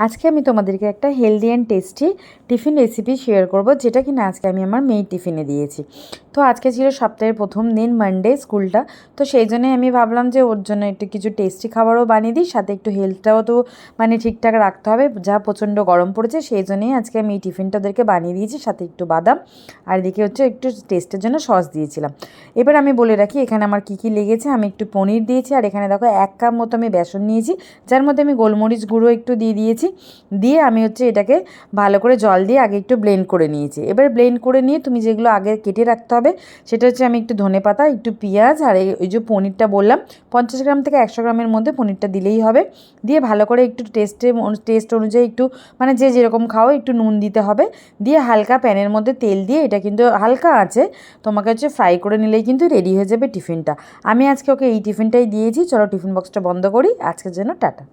আজকে আমি তোমাদেরকে একটা healthy and tasty tiffin recipe share করব, যেটা কিনা আজকে আমি আমার মেয়ের টিফিনে দিয়েছি। তো আজকে ছিল সপ্তাহের প্রথম দিন, মানডে স্কুলটা। তো সেই জন্যই আমি ভাবলাম যে ওর জন্য একটু কিছু টেস্টি খাবারও বানিয়ে দিই, সাথে একটু হেলথটাও তো ঠিকঠাক রাখতে হবে, যা প্রচণ্ড গরম পড়েছে। সেই জন্যই আজকে আমি এই টিফিনটা ওদেরকে বানিয়ে দিয়েছি, সাথে একটু বাদাম আর এদিকে হচ্ছে একটু টেস্টের জন্য সস দিয়েছিলাম। এবার আমি বলে রাখি এখানে আমার কী কী লেগেছে। আমি একটু পনির দিয়েছি, আর এখানে দেখো 1 কাপ মতো আমি বেসন নিয়েছি, যার মধ্যে আমি গোলমরিচ গুঁড়ো একটু দিয়ে দিয়েছি। দিয়ে আমি হচ্ছে এটাকে ভালো করে জল দিয়ে আগে একটু ব্লেন্ড করে নিয়েছি। এবার ব্লেন্ড করে নিয়ে তুমি যেগুলো আগে কেটে রাখতে হবে, সেটা হচ্ছে আমি একটু ধনেপাতা, একটু পেঁয়াজ, আর এই যে পনিরটা বললাম 50 গ্রাম থেকে 100 গ্রামের মধ্যে পনিরটা দিলেই হবে। দিয়ে ভালো করে একটু টেস্ট অনুযায়ী একটু যে যেরকম খাও একটু নুন দিতে হবে। দিয়ে হালকা প্যানের মধ্যে তেল দিয়ে এটা কিন্তু হালকা আছে তোমাকে হচ্ছে ফ্রাই করে নিলেই কিন্তু রেডি হয়ে যাবে টিফিনটা। আমি আজকে ওকে এই টিফিনটাই দিয়েছি। চলো টিফিন বক্সটা বন্ধ করি, আজকের জন্য টাটা।